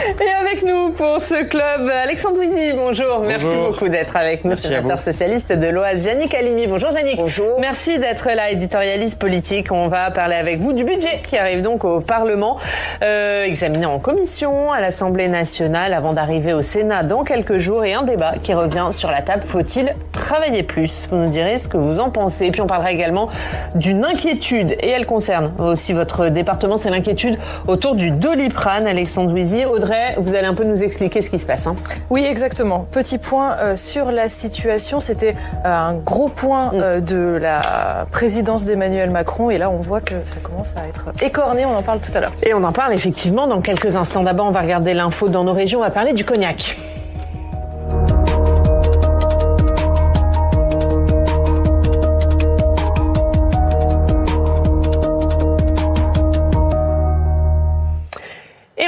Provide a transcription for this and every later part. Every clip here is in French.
Et avec nous pour ce club, Alexandre Douisy, bonjour. Merci beaucoup d'être avec nous, sénateur socialiste de l'Oise. Yannick Halimi, bonjour Yannick. Bonjour. Merci d'être là, éditorialiste politique. On va parler avec vous du budget qui arrive donc au Parlement, examiné en commission à l'Assemblée nationale avant d'arriver au Sénat dans quelques jours, et un débat qui revient sur la table. Faut-il travailler plus? Vous nous direz ce que vous en pensez. Et puis on parlera également d'une inquiétude, et elle concerne aussi votre département, c'est l'inquiétude autour du Doliprane. Alexandre Douisy, Audrey, vous allez un peu nous expliquer ce qui se passe. Oui, exactement. Petit point sur la situation. C'était un gros point de la présidence d'Emmanuel Macron. Et là, on voit que ça commence à être écorné. On en parle tout à l'heure. Et on en parle effectivement dans quelques instants. D'abord, on va regarder l'info dans nos régions. On va parler du cognac.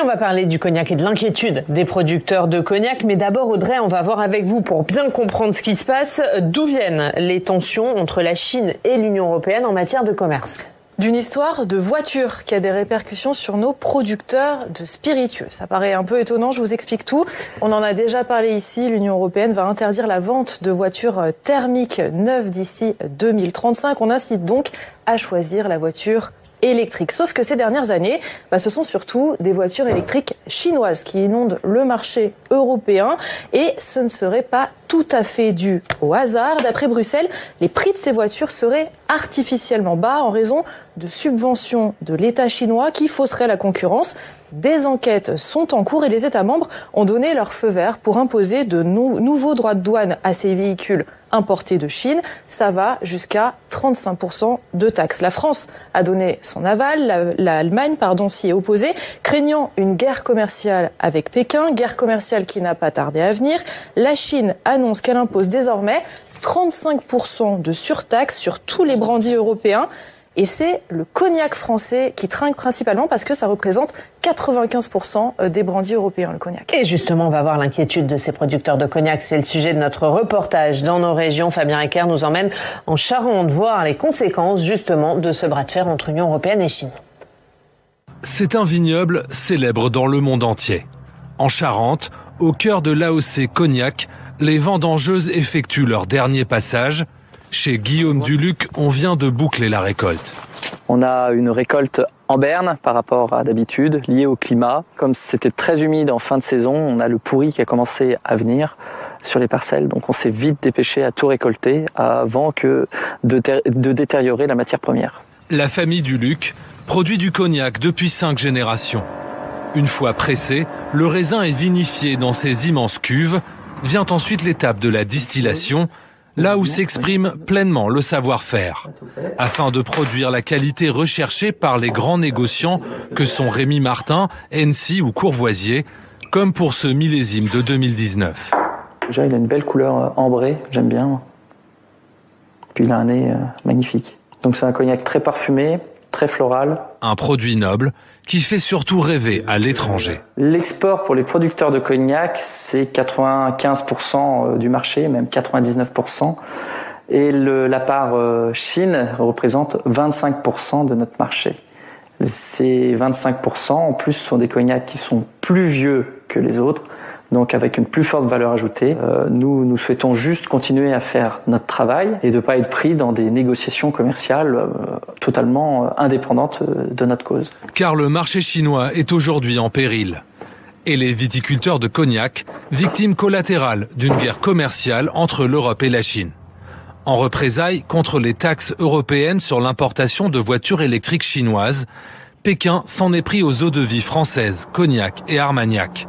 On va parler du cognac et de l'inquiétude des producteurs de cognac. Mais d'abord, Audrey, on va voir avec vous, pour bien comprendre ce qui se passe, d'où viennent les tensions entre la Chine et l'Union européenne en matière de commerce. D'une histoire de voiture qui a des répercussions sur nos producteurs de spiritueux. Ça paraît un peu étonnant, je vous explique tout. On en a déjà parlé ici, l'Union européenne va interdire la vente de voitures thermiques neuves d'ici 2035. On incite donc à choisir la voiture électrique. Sauf que ces dernières années, ce sont surtout des voitures électriques chinoises qui inondent le marché européen, et ce ne serait pas tout à fait dû au hasard. D'après Bruxelles, les prix de ces voitures seraient artificiellement bas en raison de subventions de l'État chinois qui fausseraient la concurrence. Des enquêtes sont en cours et les États membres ont donné leur feu vert pour imposer de nouveaux droits de douane à ces véhicules importés de Chine. Ça va jusqu'à 35% de taxes. La France a donné son aval, l'Allemagne s'y est opposée, craignant une guerre commerciale avec Pékin, guerre commerciale qui n'a pas tardé à venir. La Chine annonce qu'elle impose désormais 35% de surtaxe sur tous les brandis européens. Et c'est le cognac français qui trinque principalement parce que ça représente 95% des brandis européens, le cognac. Et justement, on va voir l'inquiétude de ces producteurs de cognac. C'est le sujet de notre reportage dans nos régions. Fabien Ecker nous emmène en Charente voir les conséquences justement de ce bras de fer entre Union européenne et Chine. C'est un vignoble célèbre dans le monde entier. En Charente, au cœur de l'AOC Cognac, les vendangeuses effectuent leur dernier passage. Chez Guillaume Duluc, on vient de boucler la récolte. On a une récolte en berne par rapport à d'habitude, liée au climat. Comme c'était très humide en fin de saison, on a le pourri qui a commencé à venir sur les parcelles. Donc on s'est vite dépêché à tout récolter avant de détériorer la matière première. La famille Duluc produit du cognac depuis 5 générations. Une fois pressé, le raisin est vinifié dans ces immenses cuves. Vient ensuite l'étape de la distillation, là où s'exprime pleinement le savoir-faire, afin de produire la qualité recherchée par les grands négociants que sont Rémy Martin, Hennessy ou Courvoisier, comme pour ce millésime de 2019. Déjà, il a une belle couleur ambrée, j'aime bien. Puis il a un nez magnifique. Donc c'est un cognac très parfumé, très floral. Un produit noble qui fait surtout rêver à l'étranger. L'export pour les producteurs de cognac, c'est 95% du marché, même 99%. Et la part Chine représente 25% de notre marché. Ces 25%, en plus, sont des cognacs qui sont plus vieux que les autres, donc avec une plus forte valeur ajoutée. Nous souhaitons juste continuer à faire notre travail et de ne pas être pris dans des négociations commerciales totalement indépendantes de notre cause. Car le marché chinois est aujourd'hui en péril. Et les viticulteurs de cognac, victimes collatérales d'une guerre commerciale entre l'Europe et la Chine. En représailles contre les taxes européennes sur l'importation de voitures électriques chinoises, Pékin s'en est pris aux eaux-de-vie françaises, Cognac et Armagnac,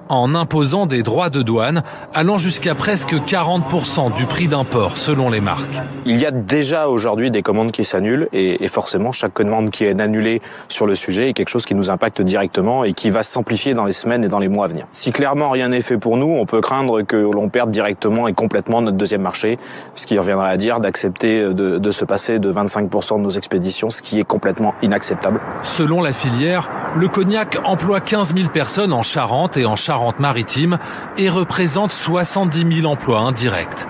en imposant des droits de douane allant jusqu'à presque 40% du prix d'import selon les marques. Il y a déjà aujourd'hui des commandes qui s'annulent et forcément chaque commande qui est annulée sur le sujet est quelque chose qui nous impacte directement et qui va s'amplifier dans les semaines et dans les mois à venir. Si clairement rien n'est fait pour nous, on peut craindre que l'on perde directement et complètement notre deuxième marché, ce qui reviendrait à dire d'accepter de se passer de 25% de nos expéditions, ce qui est complètement inacceptable. Selon la filière, le cognac emploie 15 000 personnes en Charente et en Charente-Maritime et représente 70 000 emplois indirects.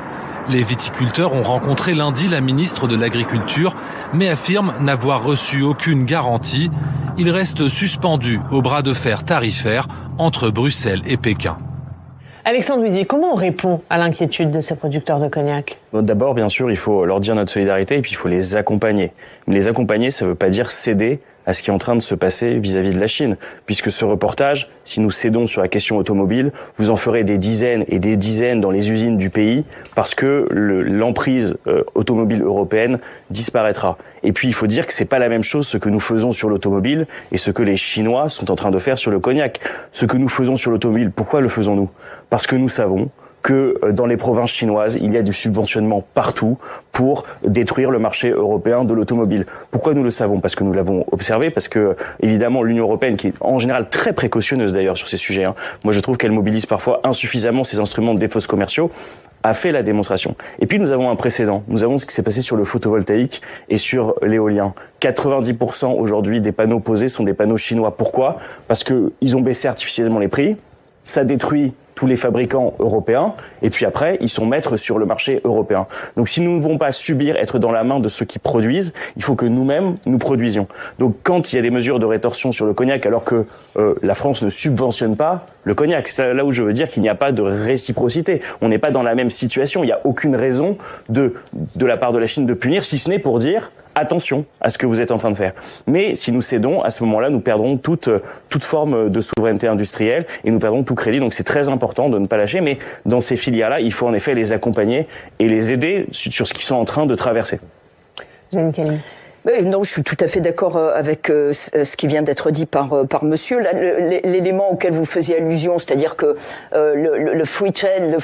Les viticulteurs ont rencontré lundi la ministre de l'Agriculture, mais affirment n'avoir reçu aucune garantie. Ils restent suspendus au bras de fer tarifaire entre Bruxelles et Pékin. Alexandre Louisier, comment on répond à l'inquiétude de ces producteurs de cognac? D'abord, bien sûr, il faut leur dire notre solidarité et puis il faut les accompagner. Mais les accompagner, ça ne veut pas dire céder à ce qui est en train de se passer vis-à-vis de la Chine. Puisque ce reportage, si nous cédons sur la question automobile, vous en ferez des dizaines et des dizaines dans les usines du pays parce que l'emprise automobile européenne disparaîtra. Et puis, il faut dire que c'est pas la même chose ce que nous faisons sur l'automobile et ce que les Chinois sont en train de faire sur le cognac. Ce que nous faisons sur l'automobile, pourquoi le faisons-nous? Parce que nous savons que dans les provinces chinoises, il y a du subventionnement partout pour détruire le marché européen de l'automobile. Pourquoi nous le savons? Parce que nous l'avons observé, parce que, évidemment, l'Union européenne, qui est en général très précautionneuse d'ailleurs sur ces sujets, moi je trouve qu'elle mobilise parfois insuffisamment ses instruments de défausse commerciaux, a fait la démonstration. Et puis nous avons un précédent. Nous avons ce qui s'est passé sur le photovoltaïque et sur l'éolien. 90% aujourd'hui des panneaux posés sont des panneaux chinois. Pourquoi? Parce que ils ont baissé artificiellement les prix. Ça détruit tous les fabricants européens, et puis après, ils sont maîtres sur le marché européen. Donc si nous ne voulons pas subir, être dans la main de ceux qui produisent, il faut que nous-mêmes, nous produisions. Donc quand il y a des mesures de rétorsion sur le cognac, alors que la France ne subventionne pas le cognac, c'est là où je veux dire qu'il n'y a pas de réciprocité. On n'est pas dans la même situation. Il n'y a aucune raison de la part de la Chine de punir, si ce n'est pour dire attention à ce que vous êtes en train de faire. Mais si nous cédons, à ce moment-là, nous perdrons toute forme de souveraineté industrielle et nous perdrons tout crédit. Donc c'est très important de ne pas lâcher. Mais dans ces filières-là, il faut en effet les accompagner et les aider sur ce qu'ils sont en train de traverser. Jeanne Kelly. Non, je suis tout à fait d'accord avec ce qui vient d'être dit par monsieur. L'élément auquel vous faisiez allusion, c'est-à-dire que le free trade,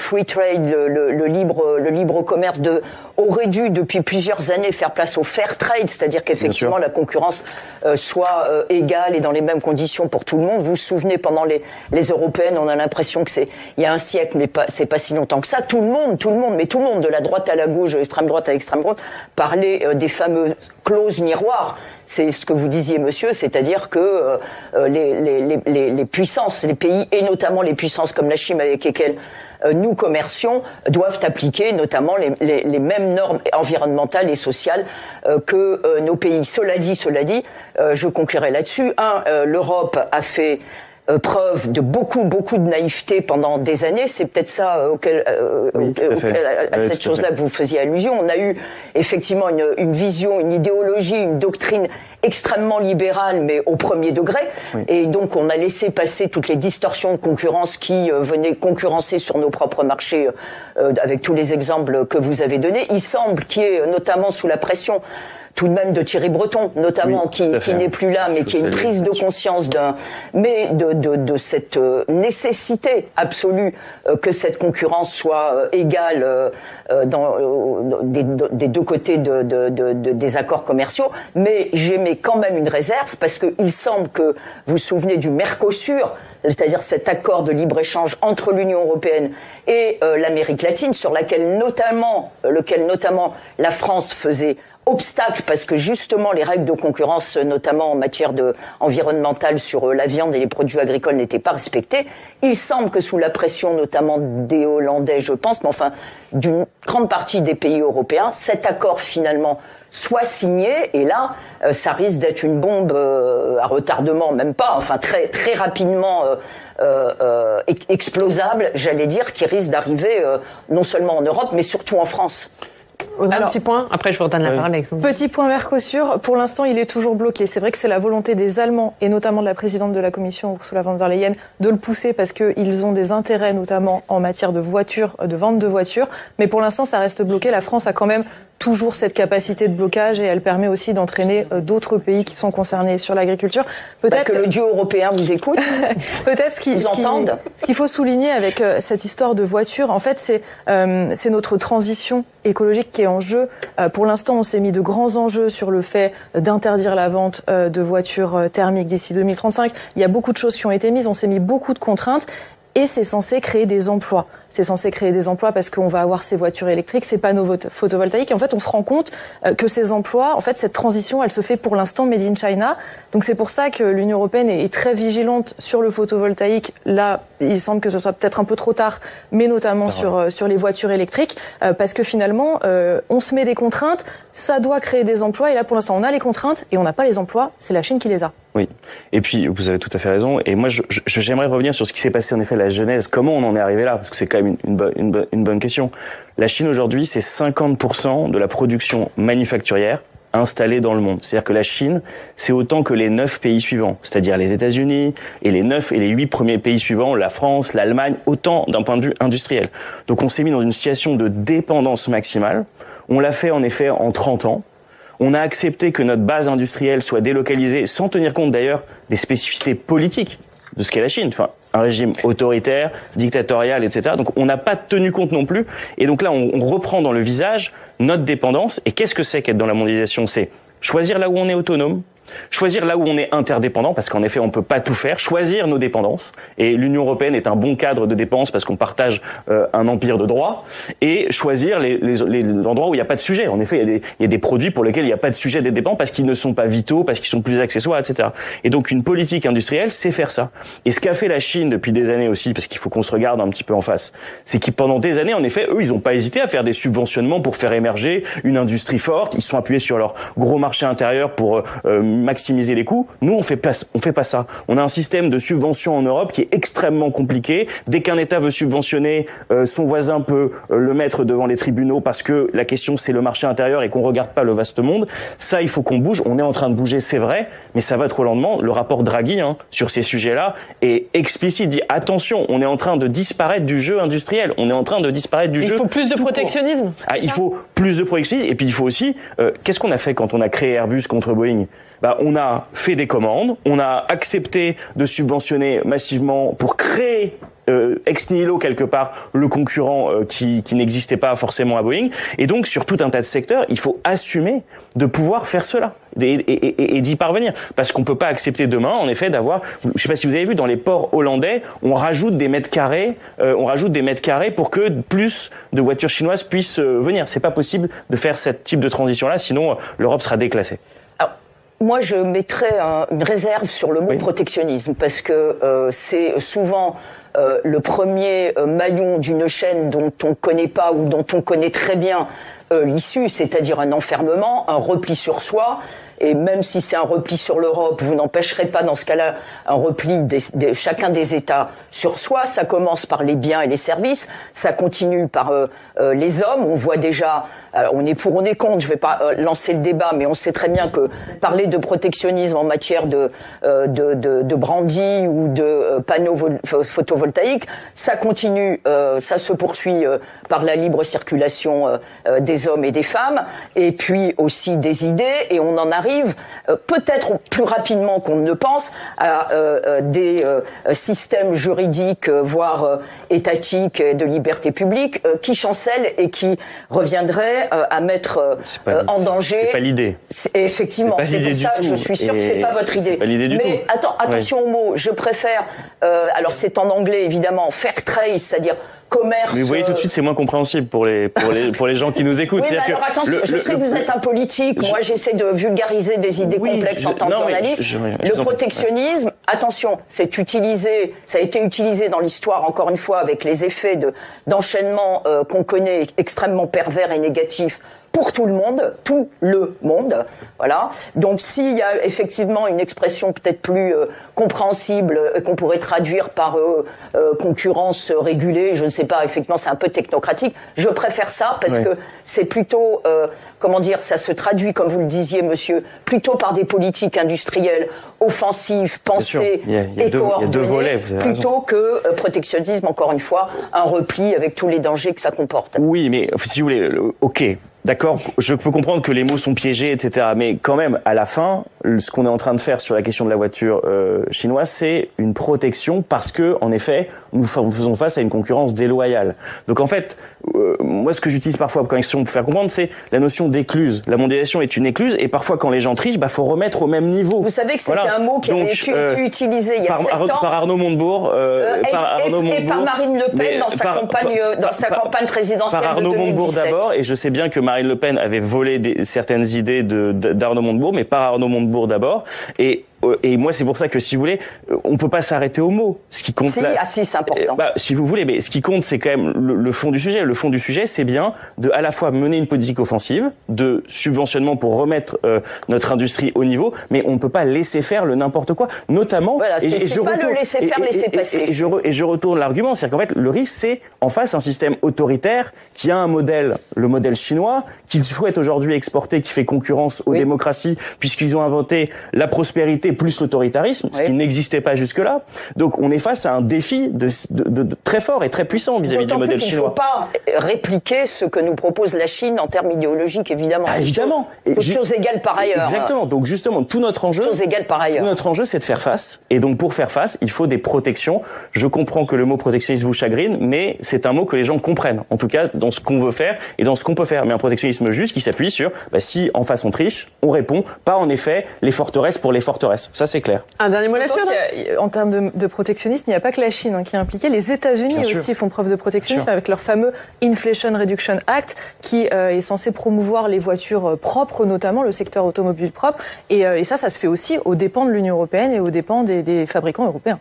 le libre commerce aurait dû depuis plusieurs années faire place au fair trade, c'est-à-dire qu'effectivement la concurrence soit égale et dans les mêmes conditions pour tout le monde. Vous vous souvenez, pendant les européennes, on a l'impression que il y a un siècle, mais c'est pas si longtemps que ça. Tout le monde, de la droite à la gauche, de l'extrême droite à l'extrême droite, parlait des fameuses clauses miroirs. C'est ce que vous disiez, monsieur, c'est-à-dire que les puissances, les pays, et notamment les puissances comme la Chine avec lesquelles nous commercions, doivent appliquer notamment les mêmes normes environnementales et sociales que nos pays. Cela dit, je conclurai là-dessus. L'Europe a fait preuve de beaucoup de naïveté pendant des années. C'est peut-être ça à cette chose-là que vous faisiez allusion. On a eu effectivement une vision, une idéologie, une doctrine extrêmement libérale, mais au premier degré. Oui. Et donc, on a laissé passer toutes les distorsions de concurrence qui venaient concurrencer sur nos propres marchés, avec tous les exemples que vous avez donnés. Il semble qu'il y ait, notamment sous la pression tout de même de Thierry Breton, notamment, qui n'est plus là, mais qui a une prise de conscience de cette nécessité absolue que cette concurrence soit égale des deux côtés des accords commerciaux. Mais j'émets quand même une réserve, parce qu'il semble que vous vous souvenez du Mercosur, c'est-à-dire cet accord de libre-échange entre l'Union européenne et l'Amérique latine, sur lequel notamment la France faisait obstacle, parce que justement les règles de concurrence, notamment en matière environnementale sur la viande et les produits agricoles, n'étaient pas respectées. Il semble que sous la pression notamment des Hollandais, je pense, mais enfin d'une grande partie des pays européens, cet accord finalement soit signé, et là ça risque d'être une bombe à retardement, même pas, enfin très très rapidement explosable, j'allais dire, qui risque d'arriver non seulement en Europe mais surtout en France. Alors, petit point, après je vous redonne la parole, Alexandre. Petit point Mercosur, pour l'instant il est toujours bloqué. C'est vrai que c'est la volonté des Allemands, et notamment de la présidente de la Commission, Ursula von der Leyen, de le pousser parce qu'ils ont des intérêts notamment en matière de voitures, de vente de voitures. Mais pour l'instant ça reste bloqué. La France a quand même toujours cette capacité de blocage, et elle permet aussi d'entraîner d'autres pays qui sont concernés sur l'agriculture. Peut-être que le Dieu européen vous écoute. Peut-être ce qu'il faut souligner avec cette histoire de voiture, en fait, c'est notre transition écologique qui est en jeu. Pour l'instant, on s'est mis de grands enjeux sur le fait d'interdire la vente de voitures thermiques d'ici 2035. Il y a beaucoup de choses qui ont été mises, on s'est mis beaucoup de contraintes, et c'est censé créer des emplois. c'est censé créer des emplois parce qu'on va avoir ces voitures électriques, ces panneaux photovoltaïques. Et en fait, on se rend compte que ces emplois, en fait, cette transition, elle se fait pour l'instant made in China. Donc c'est pour ça que l'Union européenne est très vigilante sur le photovoltaïque. Là, il semble que ce soit peut-être un peu trop tard, mais notamment sur les voitures électriques, parce que finalement, on se met des contraintes, ça doit créer des emplois. Et là, pour l'instant, on a les contraintes et on n'a pas les emplois. C'est la Chine qui les a. Oui. Et puis, vous avez tout à fait raison. Et moi, j'aimerais revenir sur ce qui s'est passé, en effet, la genèse. Comment on en est arrivé là? Parce que c'est quand même une bonne question. La Chine, aujourd'hui, c'est 50% de la production manufacturière installée dans le monde. C'est-à-dire que la Chine, c'est autant que les 9 pays suivants. C'est-à-dire les États-Unis et les 9 et les 8 premiers pays suivants, la France, l'Allemagne, autant d'un point de vue industriel. Donc, on s'est mis dans une situation de dépendance maximale. On l'a fait, en effet, en 30 ans. On a accepté que notre base industrielle soit délocalisée, sans tenir compte d'ailleurs des spécificités politiques de ce qu'est la Chine. Enfin, un régime autoritaire, dictatorial, etc. Donc on n'a pas tenu compte non plus. Et donc là, on reprend dans le visage notre dépendance. Et qu'est-ce que c'est qu'être dans la mondialisation? C'est choisir là où on est autonome, choisir là où on est interdépendant, parce qu'en effet, on peut pas tout faire, choisir nos dépendances. Et l'Union européenne est un bon cadre de dépenses parce qu'on partage un empire de droit. Et choisir les endroits où il n'y a pas de sujet. En effet, il y a des produits pour lesquels il n'y a pas de sujet des dépenses parce qu'ils ne sont pas vitaux, parce qu'ils sont plus accessoires, etc. Et donc, une politique industrielle, c'est faire ça. Et ce qu'a fait la Chine depuis des années aussi, parce qu'il faut qu'on se regarde un petit peu en face, c'est qu'ils, pendant des années, en effet, eux, ils n'ont pas hésité à faire des subventionnements pour faire émerger une industrie forte. Ils se sont appuyés sur leur gros marché intérieur pour maximiser les coûts. Nous, on fait pas ça. On a un système de subvention en Europe qui est extrêmement compliqué. Dès qu'un État veut subventionner, son voisin peut le mettre devant les tribunaux parce que la question, c'est le marché intérieur et qu'on regarde pas le vaste monde. Ça, il faut qu'on bouge. On est en train de bouger, c'est vrai, mais ça va trop lentement. Le rapport Draghi, sur ces sujets-là, est explicite. Dit, attention, on est en train de disparaître du jeu industriel. On est en train de disparaître du jeu. Il faut plus de protectionnisme. Il faut plus de protectionnisme. Et puis, il faut aussi, qu'est-ce qu'on a fait quand on a créé Airbus contre Boeing? On a fait des commandes, on a accepté de subventionner massivement pour créer ex nihilo quelque part le concurrent qui n'existait pas forcément à Boeing. Et donc sur tout un tas de secteurs, il faut assumer de pouvoir faire cela et d'y parvenir, parce qu'on peut pas accepter demain, en effet, d'avoir, je sais pas si vous avez vu, dans les ports hollandais, on rajoute des mètres carrés pour que plus de voitures chinoises puissent venir. C'est pas possible de faire ce type de transition-là, sinon l'Europe sera déclassée. Moi, je mettrais une réserve sur le mot protectionnisme, parce que c'est souvent le premier maillon d'une chaîne dont on ne connaît pas ou dont on connaît très bien l'issue, c'est-à-dire un enfermement, un repli sur soi. Et même si c'est un repli sur l'Europe, vous n'empêcherez pas dans ce cas-là un repli de chacun des États sur soi. Ça commence par les biens et les services, ça continue par les hommes. On voit déjà, on est pour, on est contre, je vais pas lancer le débat, mais on sait très bien que parler de protectionnisme en matière de brandy ou de panneaux photovoltaïques, ça continue, ça se poursuit par la libre circulation des hommes et des femmes, et puis aussi des idées, et on en arrive peut-être plus rapidement qu'on ne pense à des systèmes juridiques, voire étatiques de liberté publique qui chancellent et qui reviendraient à mettre en danger. C'est pas l'idée. Effectivement, c'est pour ça, je suis sûre que c'est pas votre idée. C'est pas l'idée du tout. Mais attention aux mots, je préfère, alors c'est en anglais évidemment, fair trade, c'est-à-dire commerce. Mais vous voyez tout de suite, c'est moins compréhensible pour les gens qui nous écoutent. Oui, mais alors attention, je sais que vous êtes un politique. Moi, j'essaie de vulgariser des idées complexes en tant que journaliste. Le protectionnisme, attention, c'est utilisé, ça a été utilisé dans l'histoire, encore une fois, avec les effets d'enchaînement qu'on connaît extrêmement pervers et négatifs pour tout le monde, voilà. Donc s'il y a effectivement une expression peut-être plus compréhensible qu'on pourrait traduire par concurrence régulée, je ne sais pas, effectivement c'est un peu technocratique, je préfère ça parce que c'est plutôt, ça se traduit, comme vous le disiez monsieur, plutôt par des politiques industrielles offensives, pensées et coordonnées, plutôt que protectionnisme, encore une fois, un repli avec tous les dangers que ça comporte. Oui, mais si vous voulez, ok. D'accord, je peux comprendre que les mots sont piégés, etc. Mais quand même, à la fin, ce qu'on est en train de faire sur la question de la voiture chinoise, c'est une protection parce que, en effet, nous faisons face à une concurrence déloyale. Donc en fait, moi, ce que j'utilise parfois comme question pour faire comprendre, c'est la notion d'écluse. La mondialisation est une écluse, et parfois, quand les gens trichent, faut remettre au même niveau. Vous savez que c'était un mot qui avait été utilisé il y a 7 ans par Arnaud Montebourg, et par Marine Le Pen dans sa campagne présidentielle par Arnaud de 2017. Montebourg d'abord, et je sais bien que Marine Le Pen avait volé certaines idées d'Arnaud Montebourg, mais par Arnaud Montebourg d'abord. Et moi, c'est pour ça que, si vous voulez, on peut pas s'arrêter aux mots. Ce qui compte si, c'est important. Si vous voulez, mais ce qui compte, c'est quand même le fond du sujet. Le fond du sujet, c'est bien de à la fois mener une politique offensive, de subventionnement pour remettre notre industrie au niveau, mais on ne peut pas laisser faire le n'importe quoi, notamment. Voilà, c'est pas le laisser faire, laisser passer. Et je retourne l'argument, c'est-à-dire qu'en fait, le risque, c'est en face un système autoritaire qui a un modèle, le modèle chinois, qu'il souhaite aujourd'hui exporter, qui fait concurrence aux démocraties, puisqu'ils ont inventé la prospérité plus l'autoritarisme, ce qui n'existait pas jusque-là. Donc on est face à un défi de très fort et très puissant vis-à-vis du modèle chinois. Il ne faut pas répliquer ce que nous propose la Chine en termes idéologiques, évidemment. Évidemment. Chose égale par ailleurs. Exactement. Donc justement, tout notre enjeu, c'est de faire face. Et donc pour faire face, il faut des protections. Je comprends que le mot protectionnisme vous chagrine, mais c'est un mot que les gens comprennent. En tout cas, dans ce qu'on veut faire et dans ce qu'on peut faire. Mais un protectionnisme juste qui s'appuie sur, si en face on triche, on répond. Pas en effet les forteresses pour les forteresses. Ça, c'est clair. Un dernier mot là-dessus. En termes de protectionnisme, il n'y a pas que la Chine qui est impliquée. Les États-Unis aussi font preuve de protectionnisme avec leur fameux Inflation Reduction Act qui est censé promouvoir les voitures propres, notamment le secteur automobile propre. Et ça se fait aussi aux dépens de l'Union européenne et aux dépens des fabricants européens.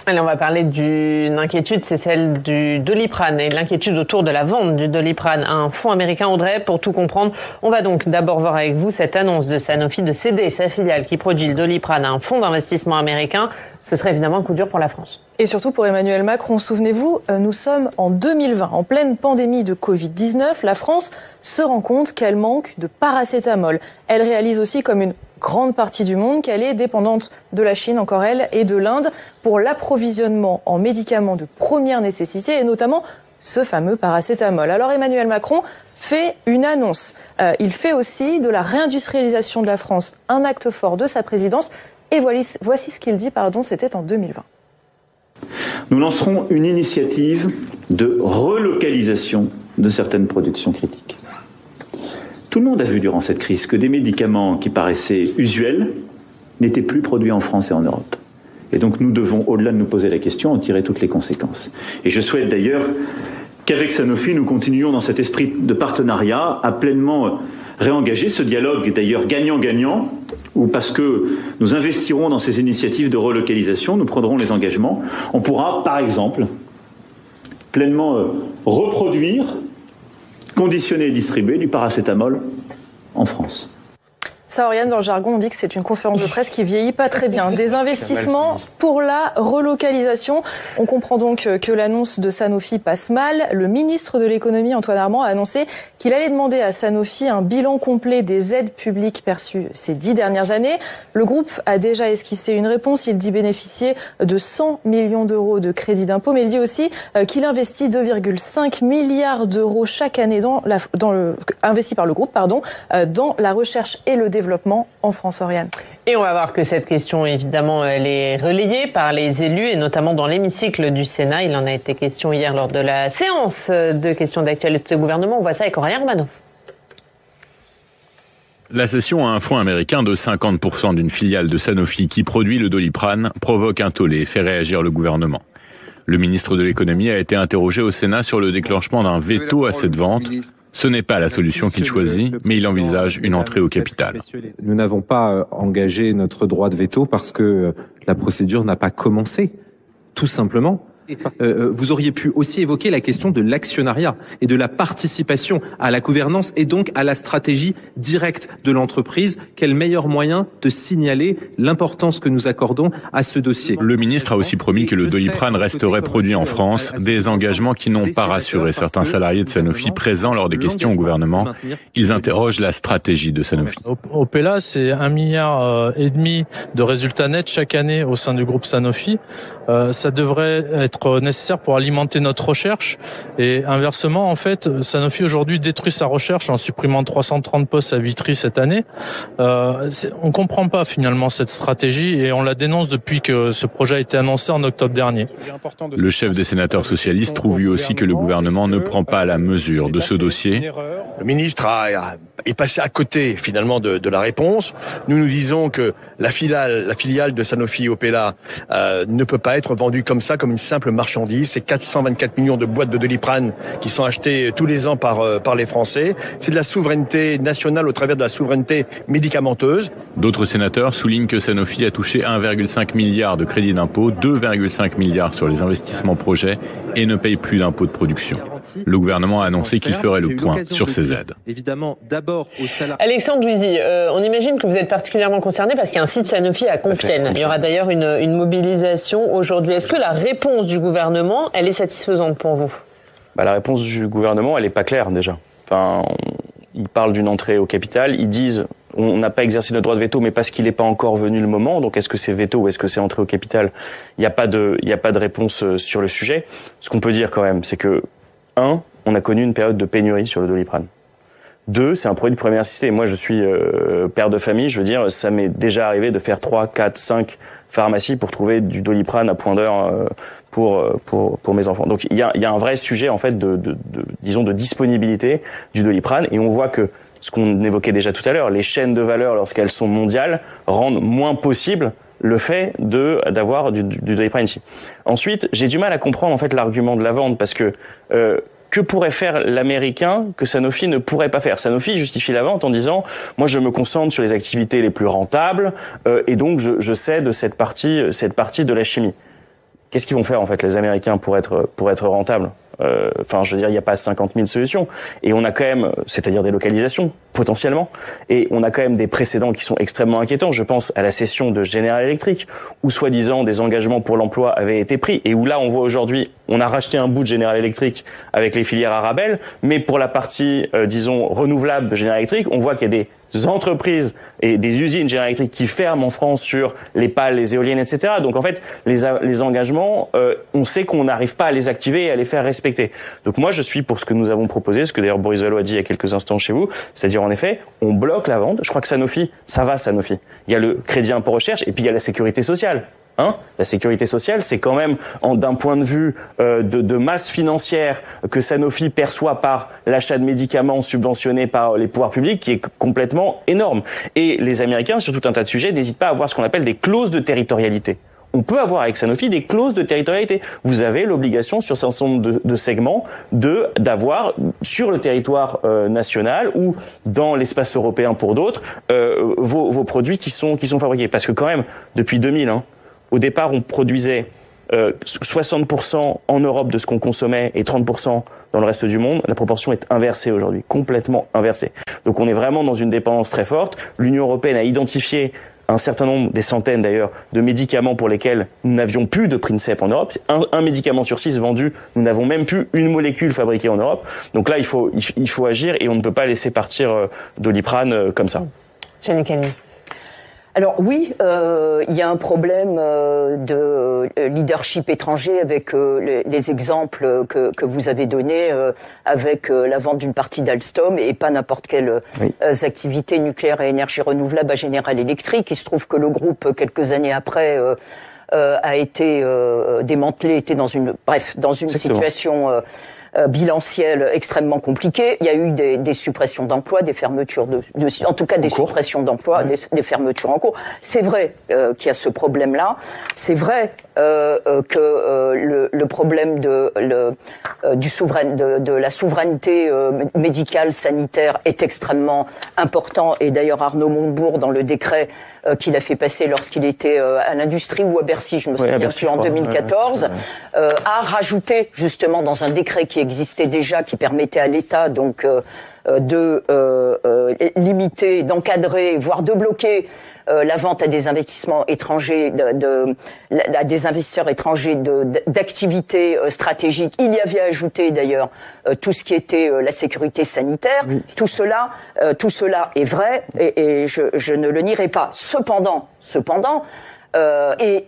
Allez, on va parler d'une inquiétude, c'est celle du Doliprane et l'inquiétude autour de la vente du Doliprane à un fonds américain. Audrey, pour tout comprendre, on va donc d'abord voir avec vous cette annonce de Sanofi de céder sa filiale qui produit le Doliprane à un fonds d'investissement américain. Ce serait évidemment un coup dur pour la France. Et surtout pour Emmanuel Macron. Souvenez-vous, nous sommes en 2020, en pleine pandémie de Covid-19. La France se rend compte qu'elle manque de paracétamol. Elle réalise aussi, comme une grande partie du monde, qu'elle est dépendante de la Chine, encore elle, et de l'Inde pour l'approvisionnement en médicaments de première nécessité et notamment ce fameux paracétamol. Alors Emmanuel Macron fait une annonce. Il fait aussi de la réindustrialisation de la France un acte fort de sa présidence. Et voici ce qu'il dit, c'était en 2020. Nous lancerons une initiative de relocalisation de certaines productions critiques. Tout le monde a vu durant cette crise que des médicaments qui paraissaient usuels n'étaient plus produits en France et en Europe. Et donc nous devons, au-delà de nous poser la question, en tirer toutes les conséquences. Et je souhaite d'ailleurs qu'avec Sanofi, nous continuions dans cet esprit de partenariat à pleinement réengager ce dialogue, d'ailleurs gagnant-gagnant, où parce que nous investirons dans ces initiatives de relocalisation, nous prendrons les engagements, on pourra, par exemple, pleinement reproduire, conditionner et distribuer du paracétamol en France. Ça, Oriane, dans le jargon, on dit que c'est une conférence de presse qui vieillit pas très bien. Des investissements pour la relocalisation. On comprend donc que l'annonce de Sanofi passe mal. Le ministre de l'économie, Antoine Armand, a annoncé qu'il allait demander à Sanofi un bilan complet des aides publiques perçues ces 10 dernières années. Le groupe a déjà esquissé une réponse. Il dit bénéficier de 100 millions d'euros de crédit d'impôt, mais il dit aussi qu'il investit 2,5 milliards d'euros chaque année investi par le groupe, dans la recherche et le développement en France, Oriane. Et on va voir que cette question, évidemment, elle est relayée par les élus et notamment dans l'hémicycle du Sénat. Il en a été question hier lors de la séance de questions d'actualité de gouvernement. On voit ça avec Aurélien Romano. La cession à un fonds américain de 50% d'une filiale de Sanofi qui produit le Doliprane provoque un tollé et fait réagir le gouvernement. Le ministre de l'économie a été interrogé au Sénat sur le déclenchement d'un veto à cette vente. Ce n'est pas la solution qu'il choisit, mais il envisage une entrée au capital. Nous n'avons pas engagé notre droit de veto parce que la procédure n'a pas commencé, tout simplement. Vous auriez pu aussi évoquer la question de l'actionnariat et de la participation à la gouvernance et donc à la stratégie directe de l'entreprise. Quel meilleur moyen de signaler l'importance que nous accordons à ce dossier. Le ministre a aussi promis que le Doliprane resterait produit en France, des engagements qui n'ont pas rassuré certains salariés de Sanofi présents lors des questions au gouvernement. Ils interrogent la stratégie de Sanofi. Opella, c'est 1,5 milliard de résultats nets chaque année au sein du groupe Sanofi. Ça devrait être être nécessaire pour alimenter notre recherche. Et inversement, en fait, Sanofi aujourd'hui détruit sa recherche en supprimant 330 postes à Vitry cette année. On comprend pas finalement cette stratégie et on la dénonce depuis que ce projet a été annoncé en octobre dernier. Le chef des sénateurs socialistes trouve lui aussi que le gouvernement ne prend pas la mesure de ce dossier. Le ministre est passé à côté finalement de la réponse. Nous disons que la filiale de Sanofi Opella ne peut pas être vendue comme ça, comme une simple marchandise. C'est 424 millions de boîtes de Doliprane qui sont achetées tous les ans par les Français. C'est de la souveraineté nationale au travers de la souveraineté médicamenteuse. D'autres sénateurs soulignent que Sanofi a touché 1,5 milliard de crédits d'impôt, 2,5 milliards sur les investissements projets et ne paye plus d'impôts de production. Le gouvernement a annoncé qu'il ferait le point sur ces aides. Évidemment, d'abord aux salariés. Alexandre Douisy, on imagine que vous êtes particulièrement concerné parce qu'il y a un site Sanofi à Compiègne. Il y aura d'ailleurs une mobilisation aujourd'hui. Est-ce que la réponse du gouvernement, elle est satisfaisante pour vous ? La réponse du gouvernement, elle est pas claire déjà. Ils parlent d'une entrée au capital, ils disent on n'a pas exercé notre droit de veto, mais parce qu'il n'est pas encore venu le moment. Donc est-ce que c'est veto ou est-ce que c'est entrée au capital ? Il n'y a pas de réponse sur le sujet. Ce qu'on peut dire quand même, c'est que 1, on a connu une période de pénurie sur le Doliprane. 2, c'est un produit de première nécessité. Moi, je suis père de famille, je veux dire, ça m'est déjà arrivé de faire 3, 4, 5 pharmacies pour trouver du Doliprane à point d'heure pour mes enfants. Donc il y a un vrai sujet en fait disons de disponibilité du Doliprane et on voit que ce qu'on évoquait déjà tout à l'heure, les chaînes de valeur lorsqu'elles sont mondiales rendent moins possible le fait d'avoir du Doliprane ici. Ensuite, j'ai du mal à comprendre en fait l'argument de la vente parce que pourrait faire l'américain que Sanofi ne pourrait pas faire? Sanofi justifie la vente en disant moi je me concentre sur les activités les plus rentables et donc je cède cette partie de la chimie. Qu'est-ce qu'ils vont faire en fait les Américains pour être rentables? Je veux dire, il n'y a pas 50 000 solutions. Et on a quand même, c'est-à-dire des localisations, potentiellement. Et on a quand même des précédents qui sont extrêmement inquiétants. Je pense à la cession de General Electric, où soi-disant des engagements pour l'emploi avaient été pris. Et où là, on voit aujourd'hui, on a racheté un bout de General Electric avec les filières Arabelle. Mais pour la partie, disons, renouvelable de General Electric, on voit qu'il y a des entreprises et des usines General Electric qui ferment en France sur les pales, les éoliennes, etc. Donc en fait, les engagements, on sait qu'on n'arrive pas à les activer et à les faire respecter. Donc moi, je suis pour ce que nous avons proposé, ce que d'ailleurs Boris Vallaud a dit il y a quelques instants chez vous, c'est-à-dire en effet, on bloque la vente. Je crois que Sanofi, ça va Sanofi. Il y a le crédit impôt recherche et puis il y a la sécurité sociale. La sécurité sociale, c'est quand même, d'un point de vue de masse financière que Sanofi perçoit par l'achat de médicaments subventionnés par les pouvoirs publics, qui est complètement énorme. Et les Américains, sur tout un tas de sujets, n'hésitent pas à avoir ce qu'on appelle des clauses de territorialité. On peut avoir avec Sanofi des clauses de territorialité. Vous avez l'obligation sur un certain nombre de segments d'avoir sur le territoire national ou dans l'espace européen pour d'autres vos produits qui sont fabriqués. Parce que quand même, depuis 2000, au départ, on produisait 60% en Europe de ce qu'on consommait et 30% dans le reste du monde. La proportion est inversée aujourd'hui, complètement inversée. Donc on est vraiment dans une dépendance très forte. L'Union européenne a identifié un certain nombre, des centaines d'ailleurs, de médicaments pour lesquels nous n'avions plus de Princep en Europe. Un médicament sur 6 vendu, nous n'avons même plus une molécule fabriquée en Europe. Donc là, il faut agir et on ne peut pas laisser partir Doliprane comme ça. Jenny Calmy. Alors oui, il y a un problème de leadership étranger avec les exemples que vous avez donnés avec la vente d'une partie d'Alstom et pas n'importe quelle activité nucléaire et énergie renouvelable à General Electric. Il se trouve que le groupe, quelques années après, a été démantelé, était dans une situation bilancielle extrêmement compliquée. Il y a eu des suppressions d'emplois, des fermetures en tout cas des suppressions d'emplois, des fermetures en cours. C'est vrai qu'il y a ce problème-là. C'est vrai que le problème de la souveraineté médicale, sanitaire est extrêmement important. Et d'ailleurs, Arnaud Montebourg, dans le décret qu'il a fait passer lorsqu'il était à l'industrie ou à Bercy, je me souviens plus, en 2014, a rajouté justement dans un décret qui existait déjà, qui permettait à l'État donc de limiter, d'encadrer, voire de bloquer la vente à des investissements étrangers, à des investisseurs étrangers d'activités stratégiques. Il y avait ajouté d'ailleurs tout ce qui était la sécurité sanitaire. Oui. Tout cela est vrai et je ne le nierai pas. Cependant, et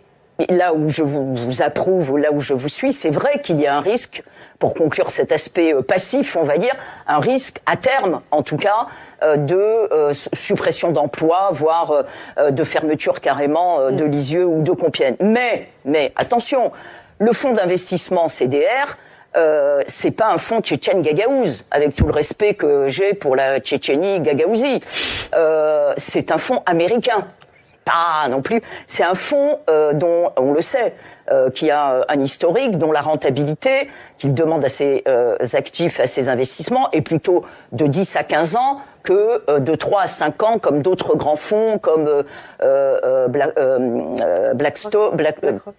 là où je vous approuve, ou là où je vous suis, c'est vrai qu'il y a un risque, pour conclure cet aspect passif, on va dire, un risque à terme, en tout cas, de suppression d'emplois, voire de fermeture carrément de Lisieux ou de Compiègne. Mais attention, le fonds d'investissement CDR, c'est pas un fonds tchétchène gagaouz, avec tout le respect que j'ai pour la Tchétchénie gagaouzie. C'est un fonds américain. Pas non plus. C'est un fonds dont on le sait, qui a un historique, dont la rentabilité qu'il demande à ses actifs, à ses investissements, est plutôt de 10 à 15 ans que de 3 à 5 ans, comme d'autres grands fonds, comme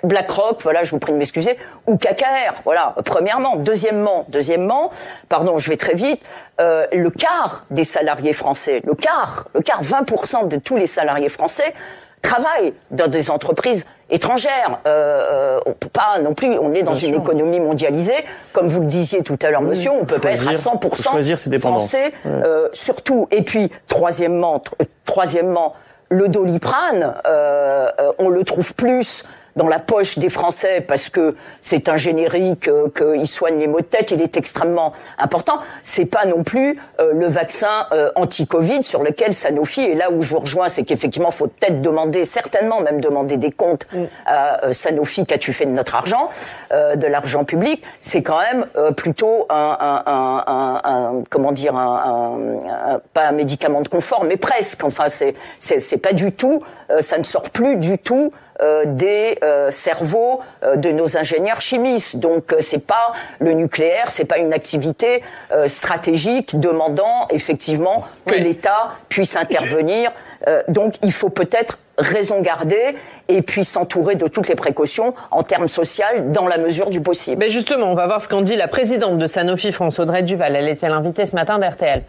BlackRock, voilà, je vous prie de m'excuser, ou KKR, voilà, premièrement. Deuxièmement, pardon, je vais très vite, le quart des salariés français, le quart, 20% de tous les salariés français travaillent dans des entreprises étrangères. On peut pas non plus, on est dans une économie mondialisée, comme vous le disiez tout à l'heure, monsieur, on peut pas être à 100% français, surtout. Et puis, troisièmement, le Doliprane, on le trouve plus dans la poche des Français parce que c'est un générique, qu'il soigne les maux de tête, il est extrêmement important. C'est pas non plus le vaccin anti-Covid sur lequel Sanofi, et là où je vous rejoins, c'est qu'effectivement, faut peut-être certainement même demander des comptes à Sanofi, qu'as-tu fait de notre argent, de l'argent public. C'est quand même plutôt comment dire, pas un médicament de confort, mais presque. Enfin, c'est pas du tout, ça ne sort plus du tout des cerveaux de nos ingénieurs chimistes. Donc c'est pas le nucléaire, c'est pas une activité stratégique demandant effectivement que l'État puisse intervenir. Donc il faut peut-être raison garder et puis s'entourer de toutes les précautions en termes sociaux dans la mesure du possible. Mais justement, on va voir ce qu'en dit la présidente de Sanofi France, Audrey Duval. Elle était l'invitée ce matin d'RTL.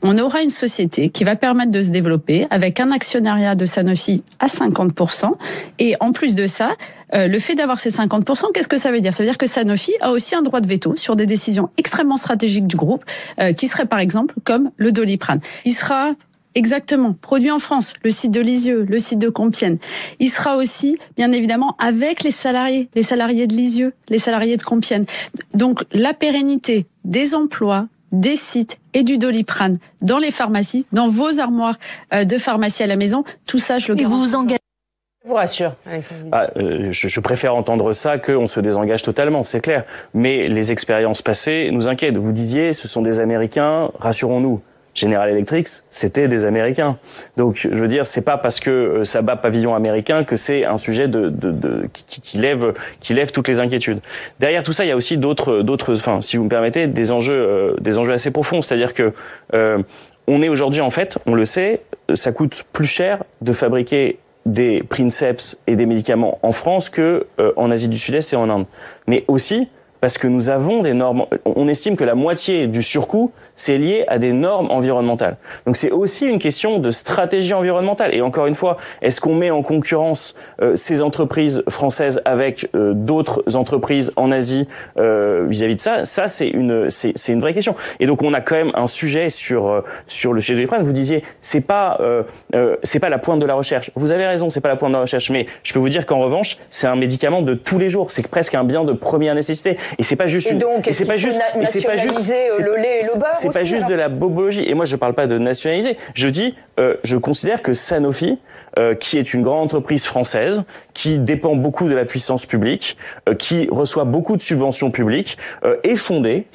On aura une société qui va permettre de se développer avec un actionnariat de Sanofi à 50%. Et en plus de ça, le fait d'avoir ces 50%, qu'est-ce que ça veut dire ? Ça veut dire que Sanofi a aussi un droit de veto sur des décisions extrêmement stratégiques du groupe, qui seraient par exemple comme le Doliprane. Il sera exactement produit en France, le site de Lisieux, le site de Compiègne. Il sera aussi, bien évidemment, avec les salariés de Lisieux, les salariés de Compiègne. Donc la pérennité des emplois, des sites et du Doliprane dans les pharmacies, dans vos armoires de pharmacie à la maison, tout ça, je le garantis. Et vous vous engagez ? Je vous rassure, Alexandre. Je préfère entendre ça qu'on se désengage totalement, c'est clair. Mais les expériences passées nous inquiètent. Vous disiez, ce sont des Américains, rassurons-nous. General Electric, c'était des Américains. Donc, je veux dire, c'est pas parce que ça bat pavillon américain que c'est un sujet qui lève toutes les inquiétudes. Derrière tout ça, il y a aussi d'autres, enfin, si vous me permettez, des enjeux assez profonds. C'est-à-dire que, on est aujourd'hui, en fait, on le sait, ça coûte plus cher de fabriquer des princeps et des médicaments en France que en Asie du Sud-Est et en Inde. Mais aussi, parce que nous avons des normes, on estime que la moitié du surcoût, c'est lié à des normes environnementales. Donc c'est aussi une question de stratégie environnementale. Et encore une fois, est-ce qu'on met en concurrence ces entreprises françaises avec d'autres entreprises en Asie vis-à-vis de ça ? Ça, c'est une vraie question. Et donc on a quand même un sujet sur le sujet de Doliprane. Vous disiez, c'est pas la pointe de la recherche. Vous avez raison, c'est pas la pointe de la recherche. Mais je peux vous dire qu'en revanche, c'est un médicament de tous les jours. C'est presque un bien de première nécessité. Et c'est pas juste le lait et le beurre. C'est pas juste de la bobologie. Et moi, je parle pas de nationaliser. Je dis, je considère que Sanofi, qui est une grande entreprise française, qui dépend beaucoup de la puissance publique, qui reçoit beaucoup de subventions publiques, est fondée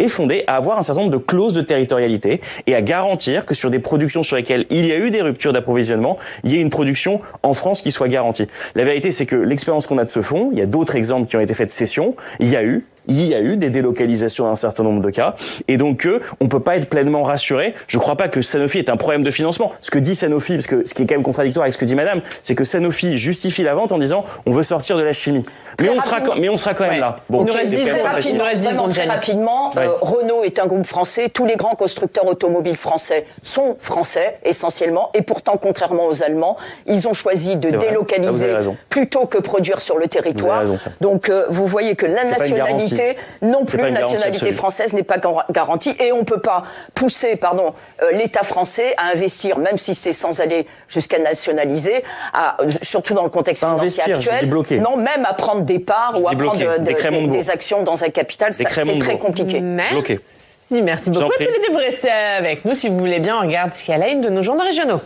à avoir un certain nombre de clauses de territorialité et à garantir que sur des productions sur lesquelles il y a eu des ruptures d'approvisionnement, il y ait une production en France qui soit garantie. La vérité, c'est que l'expérience qu'on a de ce fonds, il y a d'autres exemples qui ont été faits de cession, il y a eu des délocalisations dans un certain nombre de cas, et donc on peut pas être pleinement rassuré. Je crois pas que Sanofi est un problème de financement. Ce que dit Sanofi, parce que ce qui est quand même contradictoire avec ce que dit Madame, c'est que Sanofi justifie la vente en disant on veut sortir de la chimie. Mais on sera quand même là. Bon, très rapidement, Renault est un groupe français. Tous les grands constructeurs automobiles français sont français essentiellement, et pourtant, contrairement aux Allemands, ils ont choisi de délocaliser plutôt que produire sur le territoire. Donc vous voyez que la nationalité nationalité non plus. La nationalité française n'est pas garantie et on peut pas pousser, l'État français à investir, même si c'est sans aller jusqu'à nationaliser, surtout dans le contexte financier actuel. Non, même à prendre des parts ou à prendre des actions dans un capital, c'est très compliqué. Merci beaucoup à tous les deux. Vous restez avec nous si vous voulez bien. On regarde ce qu'il y a à la une de nos journaux régionaux.